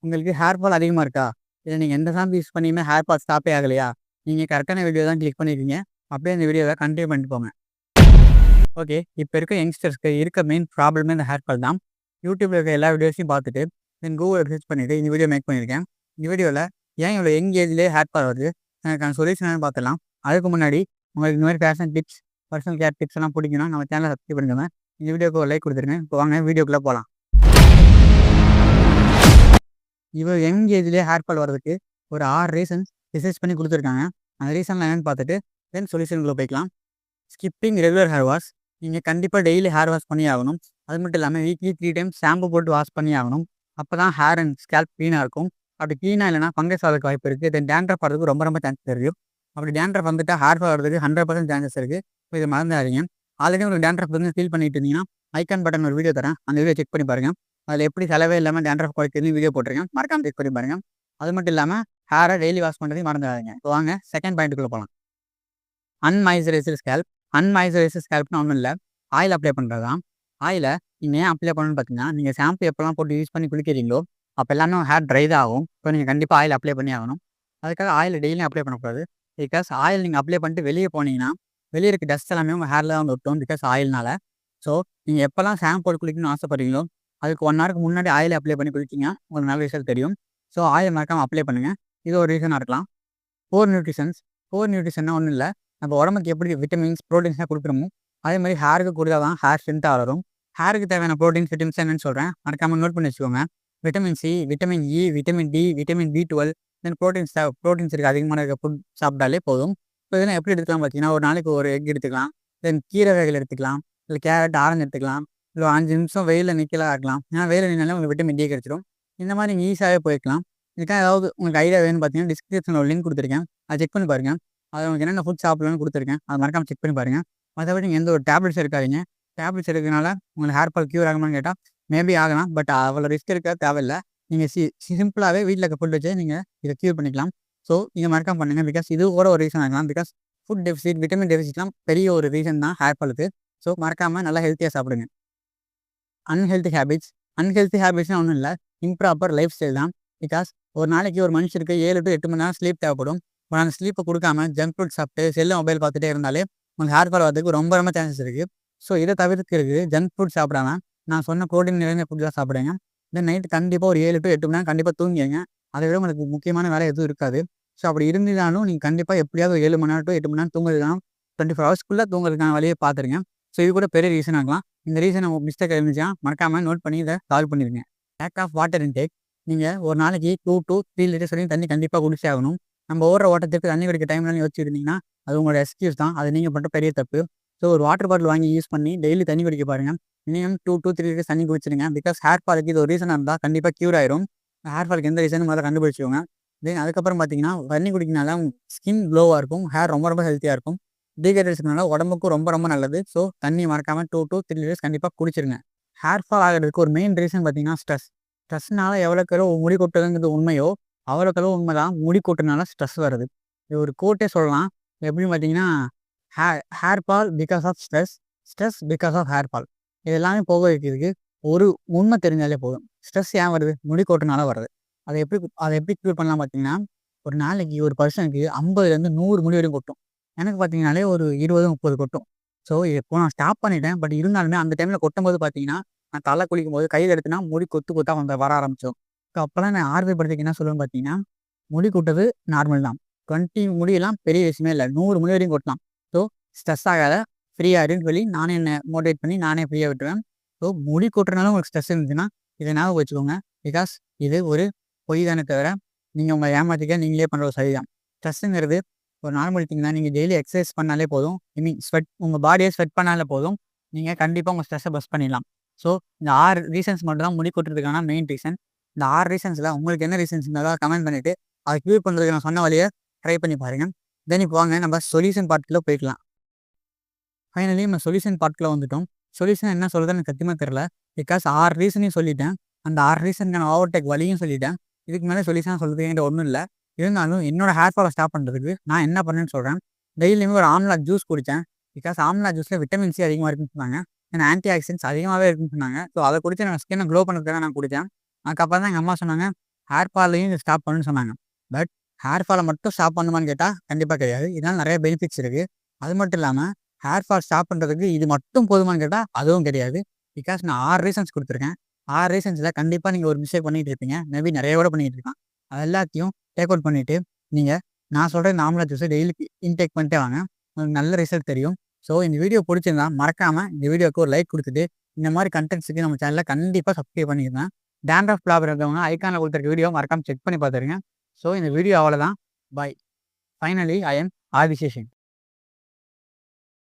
உங்களுக்கு hair fall அதிகமா இருக்கா? இல்ல நீங்க எந்த ஷாம்பு யூஸ் பண்ணியுமே ஹேர் ஃபால் ஸ்டாப்பே ஆகலையா? நீங்க கரெக்ட்டான வீடியோ தான் கிளிக் பண்ணியிருக்கீங்க. அப்படியே அந்த வீடியோவ கன்டின்யூ பண்ணிட்டு போங்க. ஓகே. இப்ப இருக்க யங்ஸ்டர்ஸ்க்கு இருக்க மெயின் ப்ராப்ளமே இந்த ஹேர் ஃபால் தான். YouTubeல இருக்க எல்லா வீடியோஸையும் பார்த்துட்டு, தென் Googleல சர்ச் பண்ணிட்டு இந்த வீடியோ மேக் பண்ணியிருக்கேன். இந்த வீடியோல ஏன் இவ்வளோ யங் ஏஜ்லயே ஹேர் ஃபால் வருது? அதுக்கான சொல்யூஷன் என்னன்னு பார்த்துடலாம். அதுக்கு முன்னாடி உங்களுக்கு இந்த மாரி fashion tips, personal care tips எல்லாம் புடிக்கும்னா நம்ம சேனல சப்ஸ்கிரைப் பண்ணிக்கோங்க. இந்த வீடியோக்கு ஒரு லைக் குடுத்துருங்க. இப்போ வாங்க வீடியோக்குள்ள போலாம். இவ்வளோ யங் ஏஜ்லயே ஹேர் ஃபால் வரதுக்கு ஒரு 6 ரீசன்ஸ் ரிசர்ச் பண்ணி குடுத்துருக்காங்க. அந்த ரீசன்லாம் என்னன்னு பார்த்துட்டு, தென் சொல்யூஷன்குள்ள போய்க்கலாம். Skipping regular hair wash. நீங்க கண்டிப்பா டெய்லி ஹேர் வாஷ் பண்ணியே ஆகணும். அது மட்டும் இல்லாம வீக்லி 3 டைம்ஸ் ஷாம்பு போட்டு வாஷ் பண்ணியே ஆகணும். அப்பதான் ஹேர் அண்ட் ஸ்கேல்ப் கிளீனா இருக்கும். அப்படி கிளீனா இல்லைனா ஃபங்கஸ் வரதுக்கு வாய்ப்பு இருக்கு. தென் டேண்ட்ரஃப் வரதுக்கு ரொம்ப ரொம்ப சான்சஸ் இருக்கு. அப்படி டேண்ட்ரஃப் வந்துட்டா ஹேர் ஃபால் வரதுக்கு 100% சான்சஸ் இருக்கு. ஸோ இதை மறந்துடாதீங்க. ஆல்ரெடி உங்களுக்கு டேண்ட்ரஃப் வந்து ஃபீல் பண்ணிட்டு இருந்தீங்கன்னா, ஐகான் பட்டன் ஒரு வீடியோ தரேன். அந்த வீடியோ செக் பண்ணி பாருங்க. அதில எப்படி செலவே இல்லாம டேண்ட்ரஃப் குறைக்கிறதுன்னு வீடியோ போட்டிருக்கேன். மறக்காம செக் பண்ணி பாருங்க. அது மட்டும் இல்லாம ஹேரை டெய்லி வாஷ் பண்ணுறதையும் மறந்துடாதீங்க. இப்போ வாங்க செகண்ட் பாயிண்ட்டுக்குள்ள போலாம். அன்மாய்ஸ்சரைஸ்டு ஸ்கேல்ப். அன்மாய்ஸ்சரைஸ்டு ஸ்கேல்ப்னா ஒண்ணும் இல்ல. ஆயில் அப்ளை பண்றது தான். ஆயில நீங்க ஏன் அப்ளை பண்ணணும்னு பார்த்தீங்கன்னா, நீங்க ஷாம்பு எப்பலாம் போட்டு யூஸ் பண்ணி குளிக்கிறீங்களோ, அப்ப எல்லாமே ஹேர் ட்ரை தான் ஆகும். ஸோ நீங்க கண்டிப்பா ஆயில் அப்ளை பண்ணியே ஆகணும். அதுக்காக ஆயில டெய்லியும் அப்ளை பண்ணக்கூடாது. பிகாஸ் ஆயில் நீங்க அப்ளை பண்ணிட்டு வெளிய போனீங்கன்னா, வெளிய இருக்க டஸ்ட் எல்லாமே உங்க ஹேர்ல தான் வந்து ஒட்டும். பிகாஸ் ஆயில்னால. ஸோ நீங்க எப்பலாம் ஷாம்பு போட்டு குளிக்கணும்னு ஆசைப்படுறீங்களோ, அதுக்கு 1 ஹவருக்கு முன்னாடி ஆயில் அப்ளை பண்ணி குளிச்சீங்க. உங்களுக்கு நல்ல ரிசல்ட் தெரியும். ஸோ ஆயில் மறக்காம அப்ளை பண்ணுங்க. இது ஒரு ரீசனா இருக்கலாம். Core nutritions. கோர் நியூட்ரிஷன்னா ஒண்ணும் இல்ல. நம்ம உடம்புக்கு எப்படி விட்டமின்ஸ், புரோட்டீன்ஸ்லாம் குடுக்குறோமோ, அதே மாரி ஹேருக்கு குடுத்தா தான் ஹேர் ஸ்ட்ரென்த்தா வளரும். ஹேருக்கு தேவையான புரோட்டீன்ஸ், விட்டமின்ஸ் என்னன்னு சொல்றேன். மறக்காம நோட் பண்ணி வச்சுக்கோங்க. Vitamin C, vitamin E, vitamin D, vitamin B12 then proteins இருக்கு அதிகமான இருக்க ஃபுட் சாப்பிட்டாலே போதும். இப்போ இதெல்லாம் எப்படி எடுத்துக்கலாம் பார்த்தீங்கன்னா, ஒரு நாளைக்கு ஒரு எக் எடுத்துக்கலாம். தென் கீரை வகைகள் எடுத்துக்கலாம். இல்ல கேரட், ஆரஞ்சு எடுத்துக்கலாம். இல்ல 5 நிமிஷம் வெயில்ல நிக்கலாம் ஆக்கலாம். ஏன்னா வெயில்ல நின்னாலே உங்களுக்கு விட்டமின் டி கிடைச்சிரும். இந்த மாரி நீங்க ஈஸியாவே போய்க்கலாம். இதுக்காக ஏதாவது உங்களுக்கு ஐடியா வேணும்னு பார்த்தீங்கன்னா, டிஸ்கிரிப்ஷன்ல ஒரு லிங்க் குடுத்துருக்கேன். அத செக் பண்ணி பாருங்க. அதுல உங்களுக்கு என்னென்ன ஃபுட் சாப்பிடலாம்னு குடுத்துருக்கேன். அத மறக்காம செக் பண்ணி பாருங்க. மத்தபடி நீங்க எந்த ஒரு டேப்லெட்ஸ் எடுக்காதீங்க. டேப்லெட்ஸ் எடுக்கிறனால உங்களுக்கு ஹேர் ஃபால் கியூர் ஆகுமான்னு கேட்டா, மேபி ஆகலாம். பட் அவ்வளோ ரிஸ்க் எடுக்க தேவையில்ல. நீங்க சிம்பிளாவே வீட்ல இருக்க ஃபுட் வச்சே நீங்க இத கியூர் பண்ணிக்கலாம். ஸோ இத மறக்காம பண்ணுங்க. பிகாஸ் இது கூட ஒரு ரீசன் ஆகலாம். பிகாஸ் ஃபுட் டெஃபிசிட், விட்டமின் டெஃபிசிட்லாம் பெரிய ஒரு ரீசன் தான் ஹேர் ஃபாலுக்கு. ஸோ மறக்காம நல்லா ஹெல்த்தியா சாப்பிடுங்க. Unhealthy habits. அன்ஹெல்தி ஹேபிட்ஸ்னா ஒண்ணும் இல்ல. இம்ப்ராப்பர் லைஃப் ஸ்டைல் தான். பிகாஸ் ஒரு நாளைக்கு ஒரு மனுஷருக்கு 7 டூ 8 மணி நேரம் ஸ்லீப் தேவைப்படும். ஆனா அந்த ஸ்லீப்ப குடுக்காம ஜங்க் ஃபுட் சாப்பிட்டு, செல்லு, மொபைல் பார்த்துட்டே இருந்தாலே உங்களுக்கு ஹேர் ஃபால் வரதுக்கு ரொம்ப ரொம்ப சான்சஸ் இருக்கு. ஸோ இத தவிர்க்கிறதுக்கு ஜங்க் ஃபுட் சாப்பிடாம, நான் சொன்ன புரோட்டீன் நிறைந்த ஃபுட் தான் சாப்பிடுங்க. தென் நைட் கண்டிப்பா ஒரு 7 டூ 8 மணி நேரம் கண்டிப்பா தூங்கிருங்க. அதை விட உங்களுக்கு முக்கியமான வேலை எதுவும் இருக்காது. ஸோ அப்படி இருந்தீனாலும் நீங்க கண்டிப்பா எப்படியாவது ஒரு 7 மணி நேரம் டூ 8 மணி நேரம் தூங்குறதுக்கான 24 ஹவர்ஸ்க்குள்ள தூங்குறதுக்கான வழிய பார்த்துருங்க. ஸோ இது கூட பெரிய ரீசன் ஆகலாம். இந்த ரீசன் உங்க மிஸ்டேக் இருந்துச்சுன்னா, மறக்காம நோட் பண்ணி இத சால்வ் பண்ணிருங்க. Lack of water intake. நீங்க ஒரு நாளைக்கு 2 டூ 3 லிட்டர்ஸ் வரைக்கும் தண்ணி கண்டிப்பா குடிச்சே ஆகணும். நம்ம ஓடுற ஓட்டத்துக்கு தண்ணி குடிக்க டைம் இல்லன்னு யோசிச்சுட்டு இருந்தீங்கன்னா, அது உங்களோட எக்ஸ்கியூஸ் தான். அது நீங்க பண்ற பெரிய தப்பு. ஸோ ஒரு வாட்டர் பாட்டில் வாங்கி யூஸ் பண்ணி டெய்லி தண்ணி குடிக்க பாருங்க. மினிமம் 2 டூ 3 லிட்டர்ஸ் தண்ணி குடிச்சிடுங்க. பிகாஸ் ஹேர் ஃபாலுக்கு இது ஒரு ரீசனா இருந்தா கண்டிப்பா கியூர் ஆயிரும். ஹேர் ஃபாலுக்கு எந்த ரீசன்னு முதல்ல கண்டுபிடிச்சுக்கோங்க. தென் அதுக்கப்புறம் பார்த்தீங்கன்னா, தண்ணி குடிக்கிறனால ஸ்கின் க்ளோவா இருக்கும். ஹேர் ரொம்ப ரொம்ப ஹெல்த்தியா இருக்கும். டீஹைட்ரேஷன்னால உடம்புக்கும் ரொம்ப ரொம்ப நல்லது. ஸோ தண்ணி மறக்காம 2 டூ 3 லிட்டர்ஸ் கண்டிப்பா குடிச்சிருங்க. ஹேர் ஃபால் ஆகுறதுக்கு ஒரு மெயின் ரீசன் பார்த்தீங்கன்னா, ஸ்ட்ரெஸ். ஸ்ட்ரெஸ்னால எவ்வளோக்கு எவ்வளோ முடி கொட்டுதுங்கிறது உண்மையோ, அவ்வளோக்கு அளவு உண்மைதான் முடி கொட்டுனால ஸ்ட்ரெஸ் வருது. இது ஒரு கோட்டே சொல்லலாம். எப்படின்னு பார்த்தீங்கன்னா, hair fall because of stress, stress because of hair fall. இது எல்லாமே போக வைக்கிறதுக்கு ஒரு உண்மை தெரிஞ்சாலே போதும். ஸ்ட்ரெஸ் ஏன் வருது? முடி கொட்டுனால வருது. அத எப்படி கியூர் பண்ணலாம் பார்த்தீங்கன்னா, ஒரு நாளைக்கு ஒரு பர்சனுக்கு 50லேருந்து 100 முடி வரைக்கும் கொட்டும். எனக்கு பார்த்தீங்கனாலே ஒரு 20, 30 கொட்டும். ஸோ இப்போ நான் ஸ்டாப் பண்ணிட்டேன். பட் இருந்தாலுமே அந்த டைம்ல கொட்டும்போது பார்த்தீங்கன்னா, நான் தல குளிக்கும்போது கையில எடுத்தேன்னா முடி கொத்து கொத்தா வர ஆரம்பிச்சுரும். ஸோ அப்பலாம் நான் ஆறுதல்படுத்திக்க என்ன சொல்லுவேன்னு பார்த்தீங்கன்னா, முடி கொட்டுறது நார்மல் தான். 20 முடியெல்லாம் பெரிய விஷயமே இல்ல. 100 முடி வரைக்கும் கொட்டலாம். ஸோ ஸ்ட்ரெஸ் ஆகாத, ஃப்ரீயா இருன்னு சொல்லி நானே என்ன மோட்டிவேட் பண்ணி நானே ஃப்ரீயா விட்டுருவேன். ஸோ முடி கொட்டுறனால உங்களுக்கு ஸ்ட்ரெஸ் இருந்துச்சுன்னா, இத ஞாபகம் வச்சுக்கோங்க. பிகாஸ் இது ஒரு பொய் தானே தவிர, நீங்க உங்கள ஏமாத்திக்க நீங்களே பண்ற ஒரு சதி தான். ஸ்ட்ரெஸ்ஸுங்கிறது ஒரு நார்மல் திங் தான். நீங்க டெய்லி எக்சர்சைஸ் பண்ணாலே போதும். ஐ மீன் உங்க பாடிய ஸ்வெட் பண்ணாலே போதும். நீங்க கண்டிப்பா உங்க ஸ்ட்ரெஸ்ஸ பஸ்ட் பண்ணிடலாம். ஸோ இந்த 6 ரீசன்ஸ் மட்டும் தான் முடி கொட்டுறதுக்கான மெயின் ரீசன். இந்த 6 ரீசன்ஸ்ல உங்களுக்கு என்ன ரீசன்ஸ் இருந்தாலும் கமெண்ட் பண்ணிட்டு, அத கியூர் பண்றதுக்கு நான் சொன்ன வழிய ட்ரை பண்ணி பாருங்க. தென் இப்போ வாங்க நம்ம சொல்யூஷன் பார்ட்குள்ள போய்க்கலாம். ஃபைனலி நம்ம சொல்யூஷன் பார்ட்குள்ள வந்துட்டோம். சொல்யூஷன் என்ன சொல்றதுன்னு எனக்கு சத்தியமா தெரியல. பிகாஸ் 6 ரீசனையும் சொல்லிட்டேன். அந்த 6 ரீசனுக்கான ஓவர்டேக் வழியும் சொல்லிட்டேன். இதுக்கு மேல சொல்யூஷனா சொல்றதுக்கு என்கிட்ட ஒண்ணும் இல்ல. இருந்தாலும் என்னோட ஹேர் ஃபால ஸ்டாப் பண்றதுக்கு நான் என்ன பண்ணேன்னு சொல்றேன். டெய்லியுமே ஒரு ஆம்லா ஜூஸ் குடிச்சேன். பிகாஸ் ஆம்லா ஜூஸ்ல விட்டமின் சி அதிகமா இருக்குன்னு சொன்னாங்க. ஏன்னா ஆன்டி ஆக்சிடென்ட்ஸ் அதிகமாவே இருக்குன்னு சொன்னாங்க. ஸோ அத குடிச்சு என்னோட ஸ்கின்ன க்ளோ பண்றதுக்காக நான் குடிச்சேன். அதுக்கப்புறம் தான் எங்க அம்மா சொன்னாங்க, ஹேர் ஃபாலையும் இதை ஸ்டாப் பண்ணுன்னு சொன்னாங்க. பட் ஹேர் ஃபாலை மட்டும் ஸ்டாப் பண்ணுமான்னு கேட்டால் கண்டிப்பாக கிடையாது. இதனால் நிறைய பெனிஃபிட்ஸ் இருக்குது. அது மட்டும் இல்லாமல் ஹேர் ஃபால் ஸ்டாப் பண்ணுறதுக்கு இது மட்டும் போதுமான்னு கேட்டால் அதுவும் கிடையாது. பிகாஸ் நான் 6 ரீசன்ஸ் கொடுத்துருக்கேன். 6 ரீசன்ஸில் கண்டிப்பாக நீங்கள் ஒரு மிஸ்டேக் பண்ணிகிட்டு இருப்பீங்க. மேபி நிறைய கூட பண்ணிகிட்டு இருக்கான். அது எல்லாத்தையும் டேக் அவுட் பண்ணிவிட்டு நீங்கள் நான் சொல்கிற இந்த ஆம்லா ஜூஸை டெய்லி இன்டேக் பண்ணிட்டே வாங்க. உங்களுக்கு நல்ல ரிசல்ட் தெரியும். ஸோ இந்த வீடியோ பிடிச்சிருந்தா மறக்காமல் இந்த வீடியோக்கு ஒரு லைக் கொடுத்துட்டு இந்த மாதிரி கண்டென்ட்ஸுக்கு நம்ம சேனலில் கண்டிப்பாக சப்ஸ்கிரைப் பண்ணிக்கிறேன். டேண்ட்ரஃப் ப்ராப்ளம் இருக்கவங்க ஐக்கானில் கொடுத்துருக்க வீடியோ மறக்காமல் செக் பண்ணி பார்த்துருங்க. ஸோ இந்த வீடியோ அவ்வளோதான். Bye. Finally I am Adisheshan.